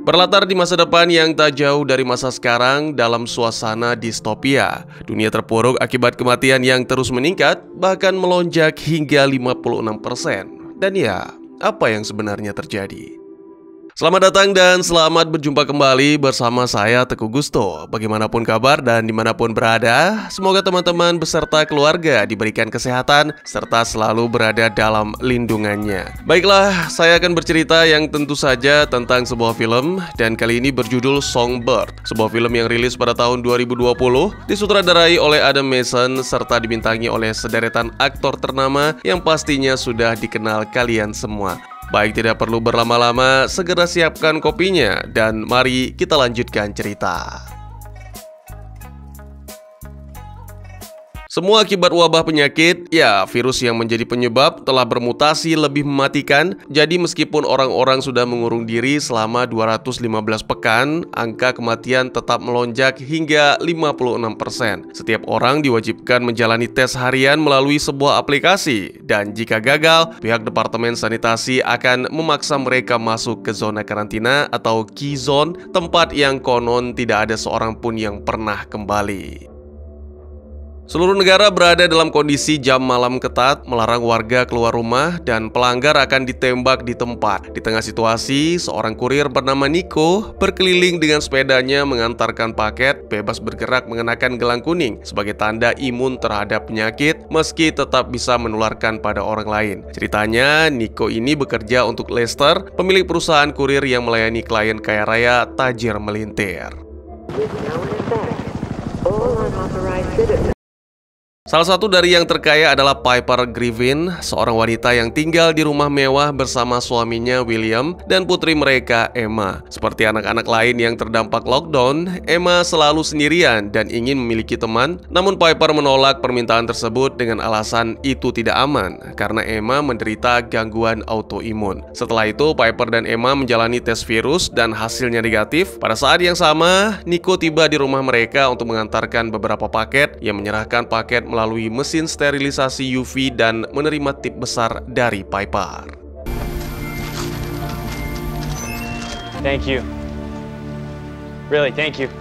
Berlatar di masa depan yang tak jauh dari masa sekarang dalam suasana distopia, dunia terpuruk akibat kematian yang terus meningkat, bahkan melonjak hingga 56%. Dan ya, apa yang sebenarnya terjadi? Selamat datang dan selamat berjumpa kembali bersama saya Teguh Gusto. Bagaimanapun kabar dan dimanapun berada, semoga teman-teman beserta keluarga diberikan kesehatan serta selalu berada dalam lindungannya. Baiklah, saya akan bercerita yang tentu saja tentang sebuah film, dan kali ini berjudul Songbird. Sebuah film yang rilis pada tahun 2020, disutradarai oleh Adam Mason serta dibintangi oleh sederetan aktor ternama yang pastinya sudah dikenal kalian semua. Baik, tidak perlu berlama-lama, segera siapkan kopinya dan mari kita lanjutkan cerita. Semua akibat wabah penyakit, ya virus yang menjadi penyebab telah bermutasi lebih mematikan. Jadi meskipun orang-orang sudah mengurung diri selama 215 pekan, angka kematian tetap melonjak hingga 56%. Setiap orang diwajibkan menjalani tes harian melalui sebuah aplikasi. Dan jika gagal, pihak Departemen Sanitasi akan memaksa mereka masuk ke zona karantina atau key zone, tempat yang konon tidak ada seorang pun yang pernah kembali. Seluruh negara berada dalam kondisi jam malam ketat, melarang warga keluar rumah, dan pelanggar akan ditembak di tempat. Di tengah situasi, seorang kurir bernama Nico berkeliling dengan sepedanya mengantarkan paket, bebas bergerak mengenakan gelang kuning sebagai tanda imun terhadap penyakit, meski tetap bisa menularkan pada orang lain. Ceritanya, Nico ini bekerja untuk Lester, pemilik perusahaan kurir yang melayani klien kaya raya tajir melintir. Salah satu dari yang terkaya adalah Piper Griffin, seorang wanita yang tinggal di rumah mewah bersama suaminya William dan putri mereka Emma. Seperti anak-anak lain yang terdampak lockdown, Emma selalu sendirian dan ingin memiliki teman. Namun Piper menolak permintaan tersebut dengan alasan itu tidak aman karena Emma menderita gangguan autoimun. Setelah itu Piper dan Emma menjalani tes virus dan hasilnya negatif. Pada saat yang sama, Nico tiba di rumah mereka untuk mengantarkan beberapa paket. Yang menyerahkan paket melalui mesin sterilisasi UV dan menerima tip besar dari Piper. Thank you. Really, thank you.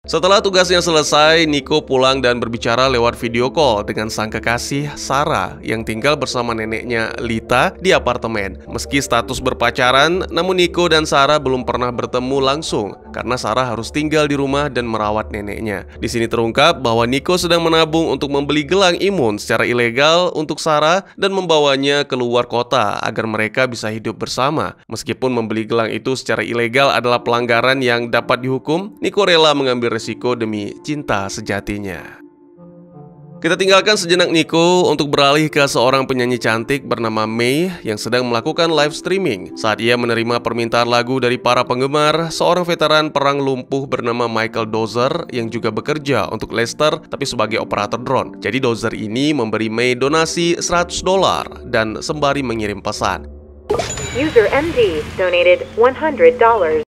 Setelah tugasnya selesai, Nico pulang dan berbicara lewat video call dengan sang kekasih Sarah yang tinggal bersama neneknya Lita di apartemen. Meski status berpacaran, namun Nico dan Sarah belum pernah bertemu langsung karena Sarah harus tinggal di rumah dan merawat neneknya. Di sini terungkap bahwa Nico sedang menabung untuk membeli gelang imun secara ilegal untuk Sarah dan membawanya keluar kota agar mereka bisa hidup bersama. Meskipun membeli gelang itu secara ilegal adalah pelanggaran yang dapat dihukum, Nico rela mengambil resiko demi cinta sejatinya. Kita tinggalkan sejenak Nico untuk beralih ke seorang penyanyi cantik bernama May yang sedang melakukan live streaming. Saat ia menerima permintaan lagu dari para penggemar, seorang veteran perang lumpuh bernama Michael Dozer yang juga bekerja untuk Lester tapi sebagai operator drone. Jadi Dozer ini memberi May donasi $100 dan sembari mengirim pesan. User MD donated $100.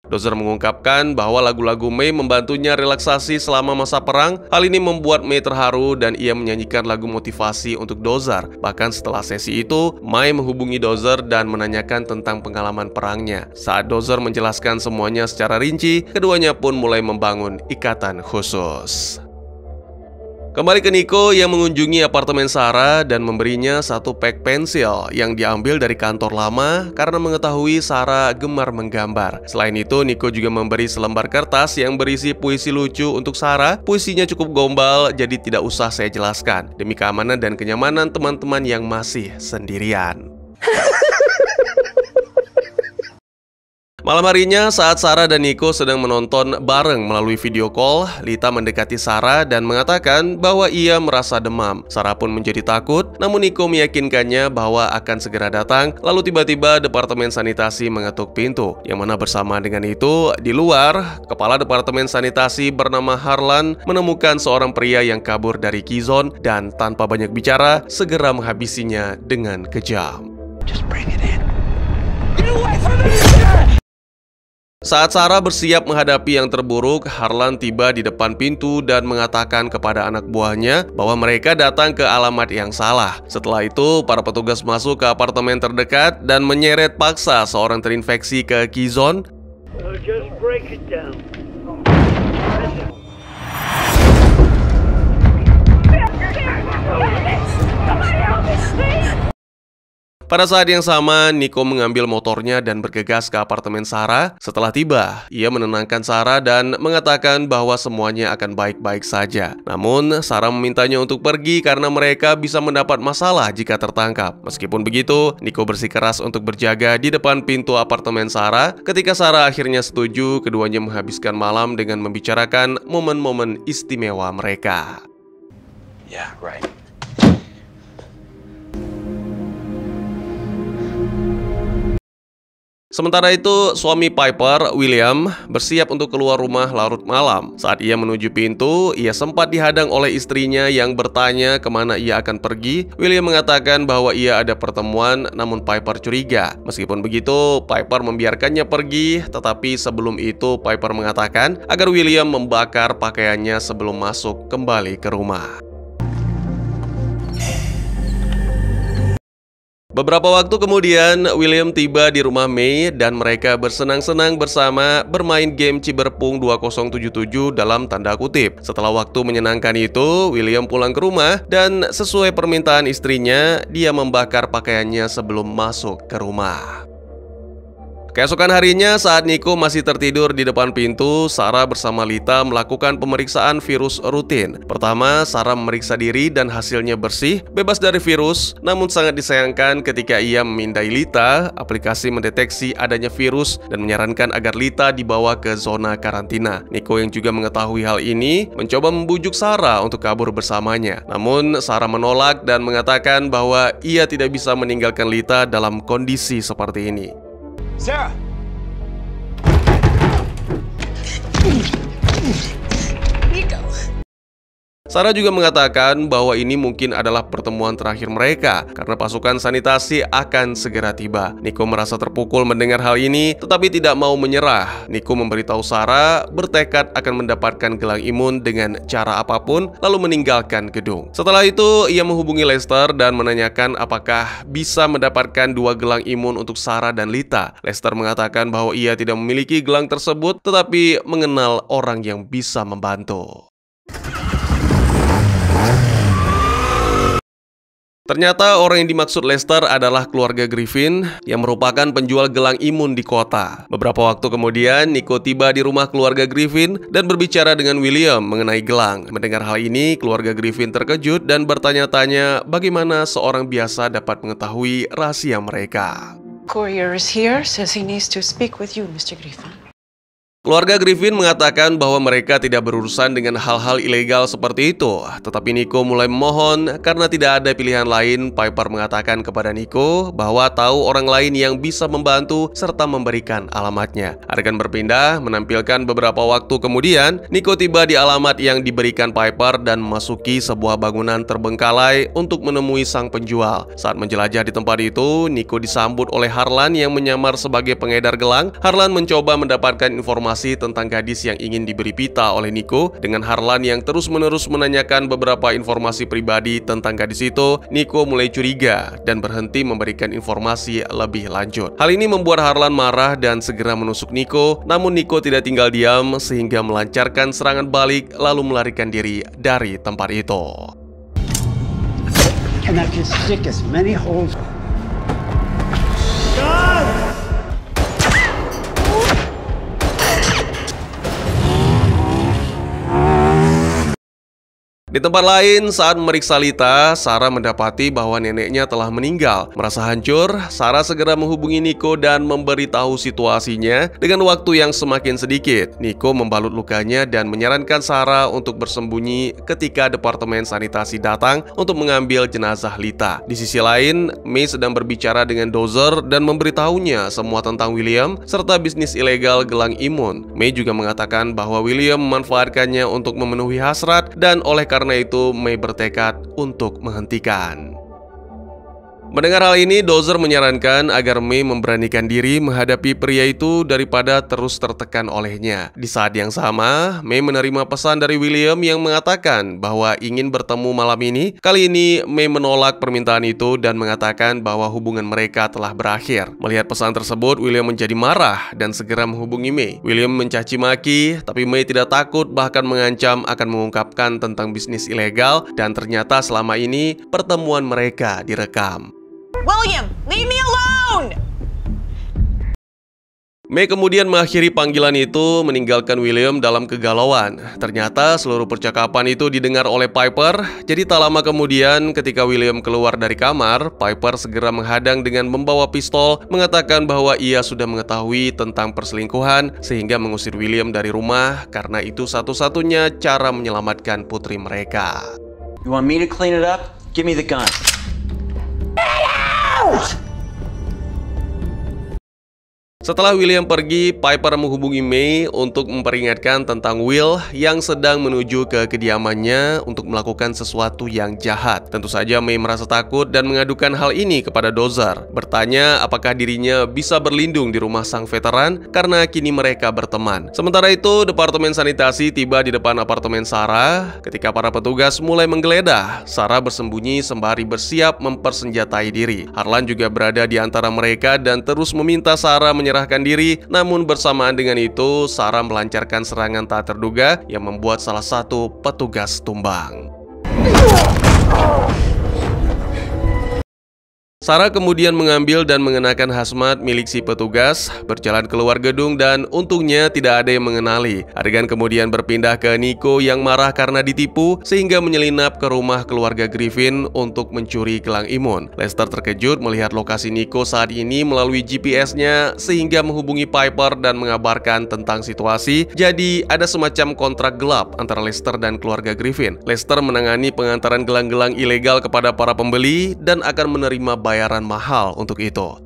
Dozer mengungkapkan bahwa lagu-lagu May membantunya relaksasi selama masa perang. Hal ini membuat May terharu dan ia menyanyikan lagu motivasi untuk Dozer. Bahkan setelah sesi itu, May menghubungi Dozer dan menanyakan tentang pengalaman perangnya. Saat Dozer menjelaskan semuanya secara rinci, keduanya pun mulai membangun ikatan khusus. Kembali ke Nico yang mengunjungi apartemen Sarah dan memberinya satu pek pensil yang diambil dari kantor lama karena mengetahui Sarah gemar menggambar. Selain itu, Nico juga memberi selembar kertas yang berisi puisi lucu untuk Sarah. Puisinya cukup gombal, jadi tidak usah saya jelaskan, demi keamanan dan kenyamanan teman-teman yang masih sendirian. Malam harinya, saat Sarah dan Nico sedang menonton bareng melalui video call, Lita mendekati Sarah dan mengatakan bahwa ia merasa demam. Sarah pun menjadi takut, namun Nico meyakinkannya bahwa akan segera datang. Lalu tiba-tiba Departemen Sanitasi mengetuk pintu, yang mana bersama dengan itu, di luar, Kepala Departemen Sanitasi bernama Harlan menemukan seorang pria yang kabur dari Kizon dan tanpa banyak bicara, segera menghabisinya dengan kejam. Just bring it in. Get away from me! Saat Sarah bersiap menghadapi yang terburuk, Harlan tiba di depan pintu dan mengatakan kepada anak buahnya bahwa mereka datang ke alamat yang salah. Setelah itu, para petugas masuk ke apartemen terdekat dan menyeret paksa seorang terinfeksi ke Keyzone. Just break it down. Pada saat yang sama, Nico mengambil motornya dan bergegas ke apartemen Sarah. Setelah tiba, ia menenangkan Sarah dan mengatakan bahwa semuanya akan baik-baik saja. Namun, Sarah memintanya untuk pergi karena mereka bisa mendapat masalah jika tertangkap. Meskipun begitu, Nico bersikeras untuk berjaga di depan pintu apartemen Sarah. Ketika Sarah akhirnya setuju, keduanya menghabiskan malam dengan membicarakan momen-momen istimewa mereka. Yeah, right. Sementara itu, suami Piper, William, bersiap untuk keluar rumah larut malam. Saat ia menuju pintu, ia sempat dihadang oleh istrinya yang bertanya kemana ia akan pergi. William mengatakan bahwa ia ada pertemuan, namun Piper curiga. Meskipun begitu, Piper membiarkannya pergi, tetapi sebelum itu Piper mengatakan agar William membakar pakaiannya sebelum masuk kembali ke rumah. Beberapa waktu kemudian, William tiba di rumah May dan mereka bersenang-senang bersama bermain game Cyberpunk 2077 dalam tanda kutip. Setelah waktu menyenangkan itu, William pulang ke rumah dan sesuai permintaan istrinya, dia membakar pakaiannya sebelum masuk ke rumah. Keesokan harinya, saat Nico masih tertidur di depan pintu, Sarah bersama Lita melakukan pemeriksaan virus rutin. Pertama, Sarah memeriksa diri dan hasilnya bersih, bebas dari virus. Namun sangat disayangkan ketika ia memindai Lita, aplikasi mendeteksi adanya virus dan menyarankan agar Lita dibawa ke zona karantina. Nico yang juga mengetahui hal ini, mencoba membujuk Sarah untuk kabur bersamanya. Namun, Sarah menolak dan mengatakan bahwa ia tidak bisa meninggalkan Lita dalam kondisi seperti ini. Sarah! Nico. Sarah juga mengatakan bahwa ini mungkin adalah pertemuan terakhir mereka karena pasukan sanitasi akan segera tiba. Nico merasa terpukul mendengar hal ini tetapi tidak mau menyerah. Nico memberitahu Sarah bertekad akan mendapatkan gelang imun dengan cara apapun lalu meninggalkan gedung. Setelah itu ia menghubungi Lester dan menanyakan apakah bisa mendapatkan 2 gelang imun untuk Sarah dan Lita. Lester mengatakan bahwa ia tidak memiliki gelang tersebut tetapi mengenal orang yang bisa membantu. Ternyata orang yang dimaksud Lester adalah keluarga Griffin yang merupakan penjual gelang imun di kota. Beberapa waktu kemudian, Nico tiba di rumah keluarga Griffin dan berbicara dengan William mengenai gelang. Mendengar hal ini, keluarga Griffin terkejut dan bertanya-tanya bagaimana seorang biasa dapat mengetahui rahasia mereka. Courier is here, says he needs to speak with you, Mr. Griffin. Keluarga Griffin mengatakan bahwa mereka tidak berurusan dengan hal-hal ilegal seperti itu. Tetapi Nico mulai memohon karena tidak ada pilihan lain. Piper mengatakan kepada Nico bahwa tahu orang lain yang bisa membantu serta memberikan alamatnya. Adegan berpindah menampilkan beberapa waktu kemudian, Nico tiba di alamat yang diberikan Piper dan memasuki sebuah bangunan terbengkalai untuk menemui sang penjual. Saat menjelajah di tempat itu, Nico disambut oleh Harlan yang menyamar sebagai pengedar gelang. Harlan mencoba mendapatkan informasi tentang gadis yang ingin diberi pita oleh Nico. Dengan Harlan yang terus-menerus menanyakan beberapa informasi pribadi tentang gadis itu, Nico mulai curiga dan berhenti memberikan informasi lebih lanjut. Hal ini membuat Harlan marah dan segera menusuk Nico. Namun Nico tidak tinggal diam sehingga melancarkan serangan balik lalu melarikan diri dari tempat itu. And I can stick as many holes. Di tempat lain, saat memeriksa Lita, Sarah mendapati bahwa neneknya telah meninggal. Merasa hancur, Sarah segera menghubungi Nico dan memberitahu situasinya dengan waktu yang semakin sedikit. Nico membalut lukanya dan menyarankan Sarah untuk bersembunyi ketika departemen sanitasi datang untuk mengambil jenazah Lita. Di sisi lain, May sedang berbicara dengan Dozer dan memberitahunya semua tentang William serta bisnis ilegal gelang imun. May juga mengatakan bahwa William memanfaatkannya untuk memenuhi hasrat dan oleh karena itu May bertekad untuk menghentikan. Mendengar hal ini, Dozer menyarankan agar May memberanikan diri menghadapi pria itu daripada terus tertekan olehnya. Di saat yang sama, May menerima pesan dari William yang mengatakan bahwa ingin bertemu malam ini. Kali ini, May menolak permintaan itu dan mengatakan bahwa hubungan mereka telah berakhir. Melihat pesan tersebut, William menjadi marah dan segera menghubungi May. William mencaci maki, tapi May tidak takut, bahkan mengancam akan mengungkapkan tentang bisnis ilegal, dan ternyata selama ini pertemuan mereka direkam. William, leave me alone! May kemudian mengakhiri panggilan itu, meninggalkan William dalam kegalauan. Ternyata seluruh percakapan itu didengar oleh Piper. Jadi tak lama kemudian ketika William keluar dari kamar, Piper segera menghadang dengan membawa pistol, mengatakan bahwa ia sudah mengetahui tentang perselingkuhan sehingga mengusir William dari rumah karena itu satu-satunya cara menyelamatkan putri mereka. You want me to clean it up? Give me the gun. Setelah William pergi, Piper menghubungi May untuk memperingatkan tentang Will yang sedang menuju ke kediamannya untuk melakukan sesuatu yang jahat. Tentu saja May merasa takut dan mengadukan hal ini kepada Dozer, bertanya apakah dirinya bisa berlindung di rumah sang veteran karena kini mereka berteman. Sementara itu, Departemen Sanitasi tiba di depan apartemen Sarah. Ketika para petugas mulai menggeledah, Sarah bersembunyi sembari bersiap mempersenjatai diri. Harlan juga berada di antara mereka dan terus meminta Sarah menyerahkan diri, namun bersamaan dengan itu Sarah melancarkan serangan tak terduga yang membuat salah satu petugas tumbang. Sarah kemudian mengambil dan mengenakan hazmat milik si petugas, berjalan keluar gedung dan untungnya tidak ada yang mengenali. Adegan kemudian berpindah ke Nico yang marah karena ditipu sehingga menyelinap ke rumah keluarga Griffin untuk mencuri gelang imun. Lester terkejut melihat lokasi Nico saat ini melalui GPS-nya sehingga menghubungi Piper dan mengabarkan tentang situasi. Jadi ada semacam kontrak gelap antara Lester dan keluarga Griffin. Lester menangani pengantaran gelang-gelang ilegal kepada para pembeli dan akan menerima bayaran mahal untuk itu.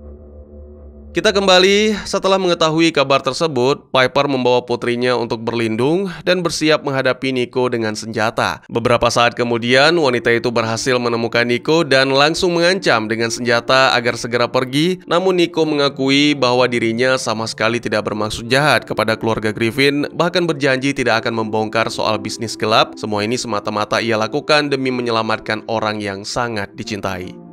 Kita kembali, setelah mengetahui kabar tersebut, Piper membawa putrinya untuk berlindung dan bersiap menghadapi Nico dengan senjata. Beberapa saat kemudian, wanita itu berhasil menemukan Nico dan langsung mengancam dengan senjata agar segera pergi. Namun Nico mengakui bahwa dirinya sama sekali tidak bermaksud jahat kepada keluarga Griffin, bahkan berjanji tidak akan membongkar soal bisnis gelap. Semua ini semata-mata ia lakukan demi menyelamatkan orang yang sangat dicintai.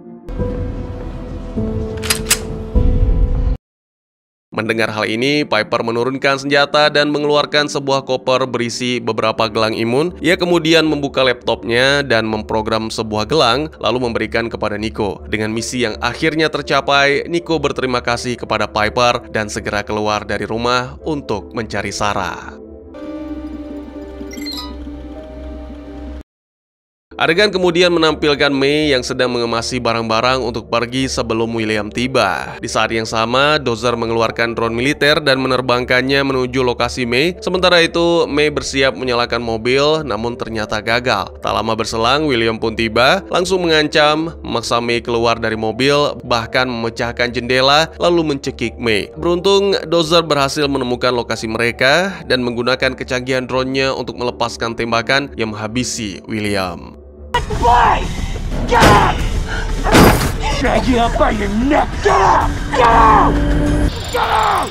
Mendengar hal ini, Piper menurunkan senjata dan mengeluarkan sebuah koper berisi beberapa gelang imun. Ia kemudian membuka laptopnya dan memprogram sebuah gelang, lalu memberikan kepada Nico. Dengan misi yang akhirnya tercapai, Nico berterima kasih kepada Piper dan segera keluar dari rumah untuk mencari Sarah. Adegan kemudian menampilkan May yang sedang mengemasi barang-barang untuk pergi sebelum William tiba. Di saat yang sama, Dozer mengeluarkan drone militer dan menerbangkannya menuju lokasi May. Sementara itu, May bersiap menyalakan mobil, namun ternyata gagal. Tak lama berselang, William pun tiba, langsung mengancam, memaksa May keluar dari mobil, bahkan memecahkan jendela, lalu mencekik May. Beruntung, Dozer berhasil menemukan lokasi mereka dan menggunakan kecanggihan drone-nya untuk melepaskan tembakan yang menghabisi William. Boy! Get up! Drag you up by your neck! Get up! Get out! Get out!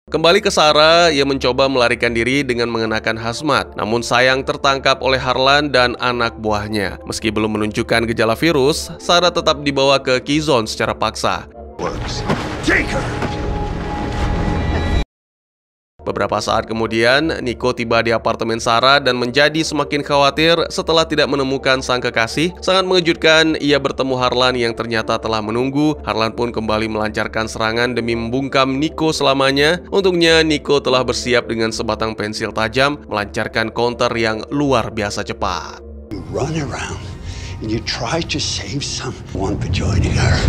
Kembali ke Sarah, ia mencoba melarikan diri dengan mengenakan hazmat. Namun sayang tertangkap oleh Harlan dan anak buahnya. Meski belum menunjukkan gejala virus, Sarah tetap dibawa ke Key Zone secara paksa. Take her! Beberapa saat kemudian, Nico tiba di apartemen Sarah dan menjadi semakin khawatir setelah tidak menemukan sang kekasih. Sangat mengejutkan, ia bertemu Harlan yang ternyata telah menunggu. Harlan pun kembali melancarkan serangan demi membungkam Nico selamanya. Untungnya, Nico telah bersiap dengan sebatang pensil tajam, melancarkan counter yang luar biasa cepat. You run around and you try to save someone by joining her.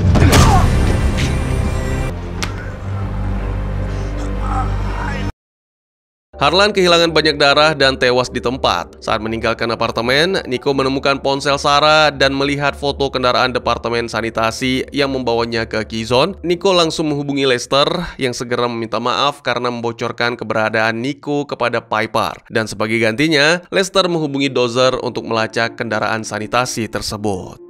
Harlan kehilangan banyak darah dan tewas di tempat. Saat meninggalkan apartemen, Nico menemukan ponsel Sarah dan melihat foto kendaraan departemen sanitasi yang membawanya ke Keyzone. Nico langsung menghubungi Lester yang segera meminta maaf karena membocorkan keberadaan Nico kepada Piper. Dan sebagai gantinya, Lester menghubungi Dozer untuk melacak kendaraan sanitasi tersebut.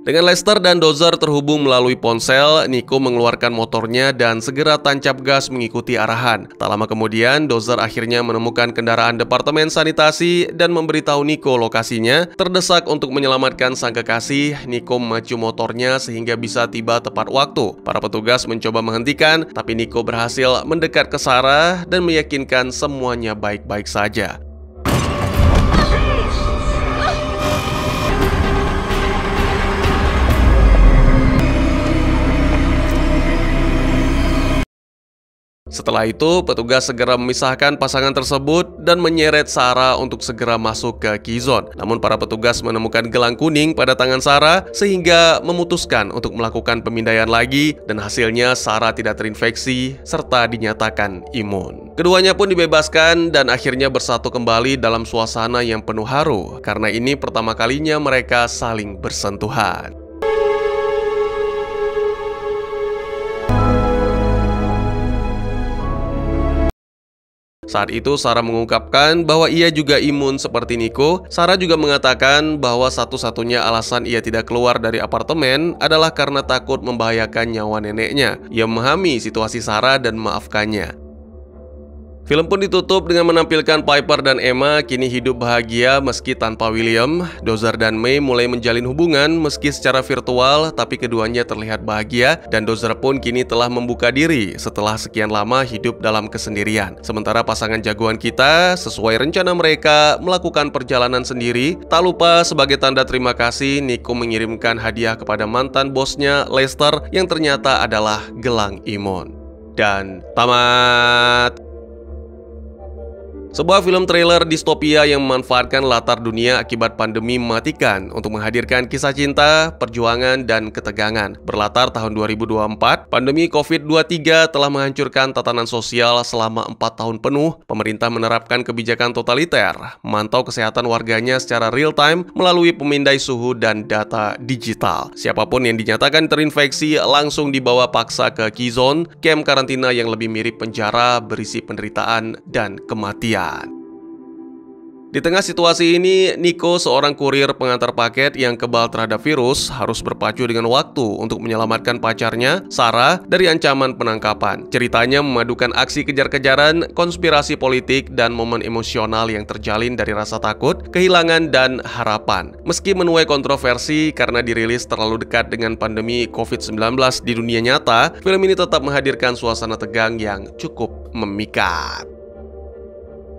Dengan Lester dan Dozer terhubung melalui ponsel, Nico mengeluarkan motornya dan segera tancap gas mengikuti arahan. Tak lama kemudian, Dozer akhirnya menemukan kendaraan departemen sanitasi dan memberitahu Nico lokasinya. Terdesak untuk menyelamatkan sang kekasih, Nico memacu motornya sehingga bisa tiba tepat waktu. Para petugas mencoba menghentikan, tapi Nico berhasil mendekat ke Sarah dan meyakinkan semuanya baik-baik saja. Setelah itu, petugas segera memisahkan pasangan tersebut dan menyeret Sarah untuk segera masuk ke Keyzone. Namun para petugas menemukan gelang kuning pada tangan Sarah sehingga memutuskan untuk melakukan pemindaian lagi dan hasilnya Sarah tidak terinfeksi serta dinyatakan imun. Keduanya pun dibebaskan dan akhirnya bersatu kembali dalam suasana yang penuh haru karena ini pertama kalinya mereka saling bersentuhan. Saat itu Sarah mengungkapkan bahwa ia juga imun seperti Nico. Sarah juga mengatakan bahwa satu-satunya alasan ia tidak keluar dari apartemen adalah karena takut membahayakan nyawa neneknya. Ia memahami situasi Sarah dan memaafkannya. Film pun ditutup dengan menampilkan Piper dan Emma kini hidup bahagia meski tanpa William. Dozer dan May mulai menjalin hubungan meski secara virtual, tapi keduanya terlihat bahagia dan Dozer pun kini telah membuka diri setelah sekian lama hidup dalam kesendirian. Sementara pasangan jagoan kita sesuai rencana mereka melakukan perjalanan sendiri. Tak lupa sebagai tanda terima kasih, Nico mengirimkan hadiah kepada mantan bosnya Lester yang ternyata adalah gelang imun. Dan tamat. Sebuah film trailer distopia yang memanfaatkan latar dunia akibat pandemi mematikan untuk menghadirkan kisah cinta, perjuangan, dan ketegangan. Berlatar tahun 2024, pandemi COVID-23 telah menghancurkan tatanan sosial selama 4 tahun penuh. Pemerintah menerapkan kebijakan totaliter, memantau kesehatan warganya secara real-time melalui pemindai suhu dan data digital. Siapapun yang dinyatakan terinfeksi langsung dibawa paksa ke Keyzone, camp karantina yang lebih mirip penjara berisi penderitaan dan kematian. Di tengah situasi ini, Nico, seorang kurir pengantar paket yang kebal terhadap virus, harus berpacu dengan waktu untuk menyelamatkan pacarnya, Sarah, dari ancaman penangkapan. Ceritanya memadukan aksi kejar-kejaran, konspirasi politik, dan momen emosional yang terjalin dari rasa takut, kehilangan, dan harapan. Meski menuai kontroversi karena dirilis terlalu dekat dengan pandemi COVID-19 di dunia nyata, film ini tetap menghadirkan suasana tegang yang cukup memikat.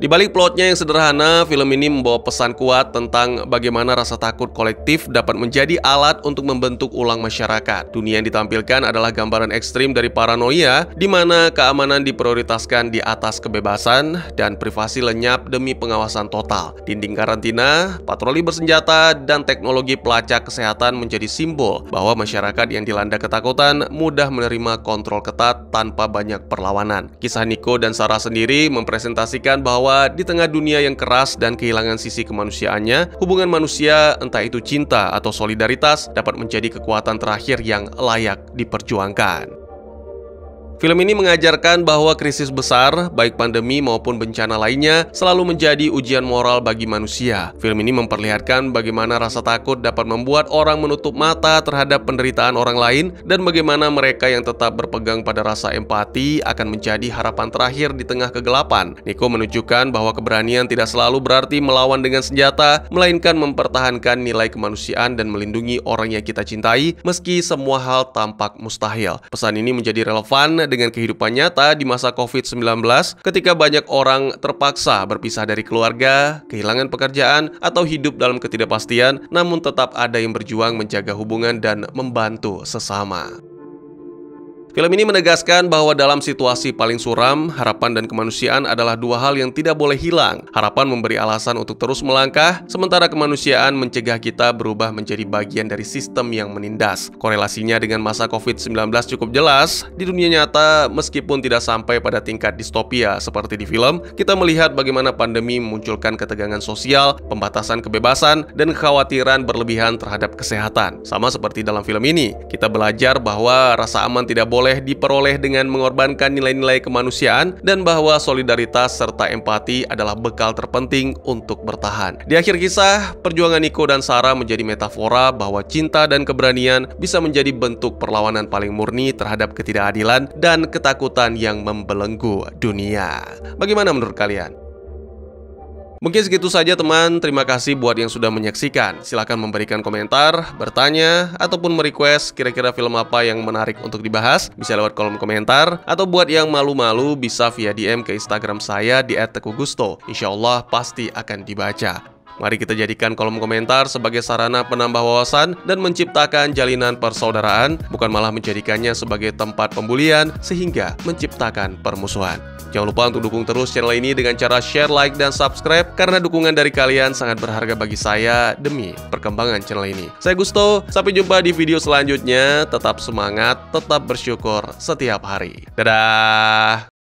Di balik plotnya yang sederhana, film ini membawa pesan kuat tentang bagaimana rasa takut kolektif dapat menjadi alat untuk membentuk ulang masyarakat. Dunia yang ditampilkan adalah gambaran ekstrim dari paranoia, di mana keamanan diprioritaskan di atas kebebasan dan privasi lenyap demi pengawasan total. Dinding karantina, patroli bersenjata, dan teknologi pelacak kesehatan menjadi simbol bahwa masyarakat yang dilanda ketakutan mudah menerima kontrol ketat tanpa banyak perlawanan. Kisah Nico dan Sarah sendiri mempresentasikan bahwa di tengah dunia yang keras dan kehilangan sisi kemanusiaannya, hubungan manusia, entah itu cinta atau solidaritas, dapat menjadi kekuatan terakhir yang layak diperjuangkan. Film ini mengajarkan bahwa krisis besar, baik pandemi maupun bencana lainnya, selalu menjadi ujian moral bagi manusia. Film ini memperlihatkan bagaimana rasa takut dapat membuat orang menutup mata terhadap penderitaan orang lain dan bagaimana mereka yang tetap berpegang pada rasa empati akan menjadi harapan terakhir di tengah kegelapan. Nico menunjukkan bahwa keberanian tidak selalu berarti melawan dengan senjata, melainkan mempertahankan nilai kemanusiaan dan melindungi orang yang kita cintai meski semua hal tampak mustahil. Pesan ini menjadi relevan dengan kehidupan nyata di masa COVID-19 ketika banyak orang terpaksa berpisah dari keluarga, kehilangan pekerjaan, atau hidup dalam ketidakpastian, namun tetap ada yang berjuang menjaga hubungan dan membantu sesama. Film ini menegaskan bahwa dalam situasi paling suram, harapan dan kemanusiaan adalah dua hal yang tidak boleh hilang. Harapan memberi alasan untuk terus melangkah, sementara kemanusiaan mencegah kita berubah menjadi bagian dari sistem yang menindas. Korelasinya dengan masa COVID-19 cukup jelas. Di dunia nyata, meskipun tidak sampai pada tingkat distopia seperti di film, kita melihat bagaimana pandemi memunculkan ketegangan sosial, pembatasan kebebasan, dan kekhawatiran berlebihan terhadap kesehatan. Sama seperti dalam film ini, kita belajar bahwa rasa aman tidak boleh diperoleh dengan mengorbankan nilai-nilai kemanusiaan dan bahwa solidaritas serta empati adalah bekal terpenting untuk bertahan. Di akhir kisah, perjuangan Nico dan Sarah menjadi metafora bahwa cinta dan keberanian bisa menjadi bentuk perlawanan paling murni terhadap ketidakadilan dan ketakutan yang membelenggu dunia. Bagaimana menurut kalian? Mungkin segitu saja teman, terima kasih buat yang sudah menyaksikan. Silahkan memberikan komentar, bertanya, ataupun merequest kira-kira film apa yang menarik untuk dibahas. Bisa lewat kolom komentar, atau buat yang malu-malu bisa via DM ke Instagram saya di @teguhgusto. Insya Allah pasti akan dibaca. Mari kita jadikan kolom komentar sebagai sarana penambah wawasan dan menciptakan jalinan persaudaraan, bukan malah menjadikannya sebagai tempat pembulian sehingga menciptakan permusuhan. Jangan lupa untuk dukung terus channel ini dengan cara share, like, dan subscribe, karena dukungan dari kalian sangat berharga bagi saya demi perkembangan channel ini. Saya Gusto, sampai jumpa di video selanjutnya. Tetap semangat, tetap bersyukur setiap hari. Dadah!